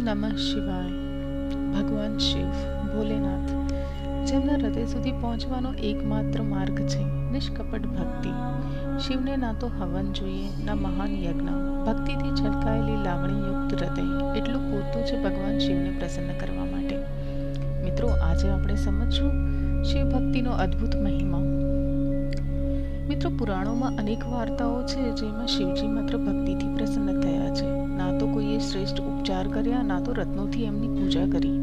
નમઃ શિવાય. ભગવાન શિવ ભોલેનાથ જેમના હૃદય સુધી પહોંચવાનો એકમાત્ર માર્ગ છે નિષ્કપટ ભક્તિ. શિવને ના તો હવન જોઈએ ના મહાન યજ્ઞ. ભક્તિથી છલકાયેલી લાગણીયુક્ત હૃદય એટલું પૂરતું છે ભગવાન શિવને પ્રસન્ન કરવા માટે. મિત્રો, આજે આપણે સમજશું શિવ ભક્તિનો અદ્ભુત મહિમા. મિત્રો, પુરાણોમાં અનેક વાર્તાઓ છે જેમાં શિવજી માત્ર ભક્તિથી પ્રસન્ન થયા છે. ના તો કોઈએ શ્રેષ્ઠ ઉપચાર કર્યા, ના તો રત્નોથી એમની પૂજા કરી.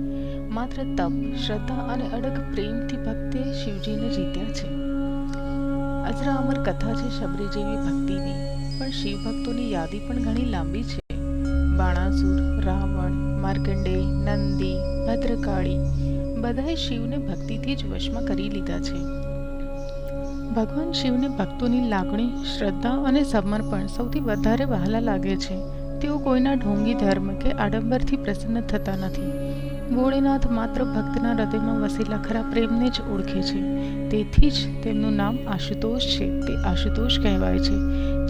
માત્ર તપ, શ્રદ્ધા અને અડગ પ્રેમથી ભક્તે શિવજીને જીત્યા છે. અજરા અમર કથા છે શબરી જેવી ભક્તિની, પણ શિવ ભક્તોની યાદી પણ ઘણી લાંબી છે. બાણાસુર, રાવણ, માર્કંડેય, નંદી, ભદ્રકાળી બધાએ શિવને ભક્તિથી જ વશમાં કરી લીધા છે. ભગવાન શિવને ભક્તોની લાગણી, શ્રદ્ધા અને સમર્પણ સૌથી વધારે વહાલા લાગે છે. તેઓ કોઈના ઢોંગી ધર્મ કે આડંબરથી પ્રસન્ન થતા નથી. ભોળેનાથ માત્ર ભક્તના હૃદયમાં વસેલા ખરા પ્રેમને જ ઓળખે છે. તેથી જ તેમનું નામ આશુતોષ છે. તે આશુતોષ કહેવાય છે,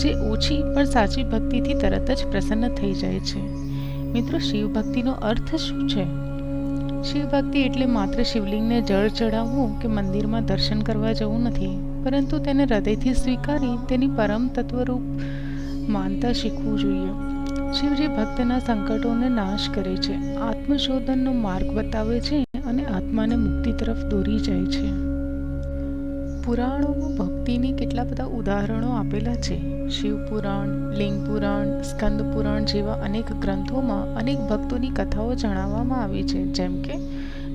જે ઓછી પણ સાચી ભક્તિથી તરત જ પ્રસન્ન થઈ જાય છે. મિત્રો, શિવ ભક્તિનો અર્થ શું છે? શિવ ભક્તિ એટલે માત્ર શિવલિંગને જળ ચડાવવું કે મંદિરમાં દર્શન કરવા જવું નથી, પરંતુ તેને હૃદયથી સ્વીકારી તેની પરમ તત્વરૂપ માનતા શીખવું જોઈએ. શિવજી ભક્તના સંકટોને નાશ કરે છે, આત્મશોધનનો માર્ગ બતાવે છે અને આત્માને મુક્તિ તરફ દોરી જાય છે. પુરાણોમાં ભક્તિની કેટલા બધા ઉદાહરણો આપેલા છે. શિવ પુરાણ, લિંગ પુરાણ, સ્કંદ પુરાણ જેવા અનેક ગ્રંથોમાં અનેક ભક્તોની કથાઓ જણાવવામાં આવી છે. જેમ કે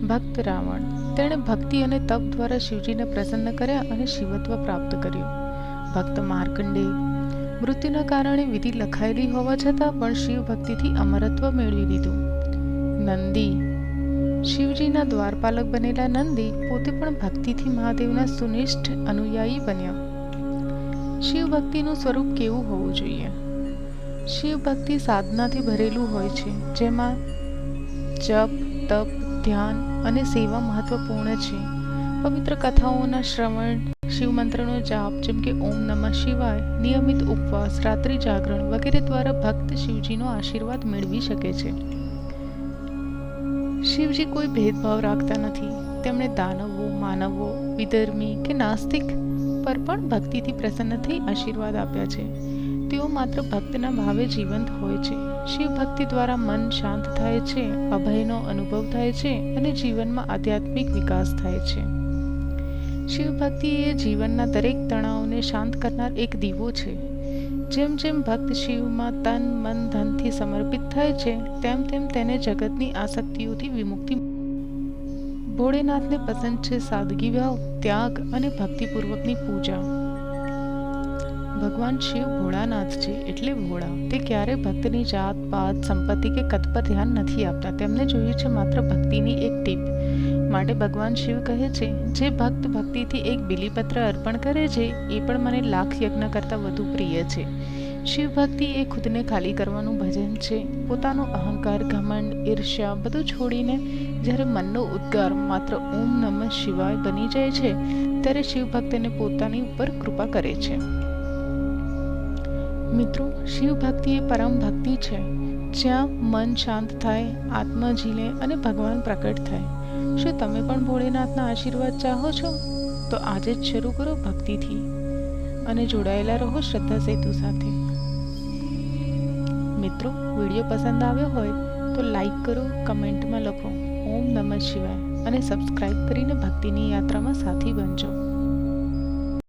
ભક્ત રાવણ, તેણે ભક્તિ અને તપ દ્વારા શિવજીને પ્રસન્ન કર્યા અને શિવત્વ પ્રાપ્ત કર્યું. ભક્ત માર્કંડેય, મૃત્યુના કારણે વિધિ લખાયેલી હોવા છતાં પણ શિવ ભક્તિથી અમરત્વ મેળવી લીધું. નંદી, શિવજીના દ્વારપાલક બનેલા નંદી પોતે પણ ભક્તિથી મહાદેવના સુનિષ્ઠ અનુયાયી બન્યા. શિવ ભક્તિનું સ્વરૂપ કેવું હોવું જોઈએ? શિવ ભક્તિ સાધનાથી ભરેલું હોય છે, જેમાં જપ, તપ, ધ્યાન અને સેવા મહત્વપૂર્ણ છે. પવિત્ર કથાઓના શ્રવણ, શિવ મંત્રનો જાપ જેમ કે ઓમ નમઃ શિવાય, નિયમિત ઉપવાસ, રાત્રિ જાગરણ વગેરે દ્વારા ભક્ત શિવજીનો આશીર્વાદ મેળવી શકે છે. શિવજી કોઈ ભેદભાવ રાખતા નથી. તેમણે દાનવો, માનવો, વિધર્મી કે નાસ્તિક પર પણ ભક્તિથી પ્રસન્ન થઈ આશીર્વાદ આપ્યા છે. તેઓ માત્ર ભક્તના ભાવે જીવંત હોય છે. શિવ ભક્તિ દ્વારા મન શાંત થાય છે, અભયનો અનુભવ થાય છે અને જીવનમાં આધ્યાત્મિક વિકાસ થાય છે. શિવ ભક્તિ એ જીવનના દરેક તણાવને શાંત કરનાર એક દીવો છે. જેમ જેમ ભક્ત શિવમાં તન, મન, ધનથી સમર્પિત થાય છે, તેમ તેમ તેને જગતની આસક્તિઓથી વિમુક્તિ. ભોળેનાથને પસંદ છે સાદગી ભાવ, ત્યાગ અને ભક્તિપૂર્વકની પૂજા. ભગવાન શિવ ભોળાનાથ છે, એટલે ભોળા. તે ક્યારે ભક્તની જાત, પાત, સંપત્તિ કે કદ પર ધ્યાન નથી આપતા. તેમને જોઈએ છે માત્ર ભક્તિની એક ટીપ. માટે ભગવાન શિવ કહે છે, જે ભક્ત ભક્તિથી એક બિલીપત્ર અર્પણ કરે છે, એ પણ મને લાખ યજ્ઞ કરતાં વધુ પ્રિય છે. શિવ ભક્તિ એ ખુદને ખાલી કરવાનું ભજન છે. પોતાનો અહંકાર, ઘમંડ, ઈર્ષ્યા બધું છોડીને જ્યારે મનનો ઉદ્ગાર માત્ર ઓમ નમઃ શિવાય બની જાય છે, ત્યારે શિવ ભક્તને પોતાની ઉપર કૃપા કરે છે. મિત્રો, શિવ ભક્તિ એ પરમ ભક્તિ છે, જ્યાં મન શાંત થાય, આત્મા ઝીલે અને ભગવાન પ્રકટ થાય. શું તમે પણ ભોળેનાથના આશીર્વાદ ચાહો છો? તો આજે જ શરૂ કરો ભક્તિથી અને જોડાયેલા રહો શ્રદ્ધા સેતુ સાથે. મિત્રો, વિડીયો પસંદ આવ્યો હોય તો લાઈક કરો, કમેન્ટમાં લખો ઓમ નમઃ શિવાય અને સબસ્ક્રાઇબ કરીને ભક્તિની યાત્રામાં સાથી બનજો.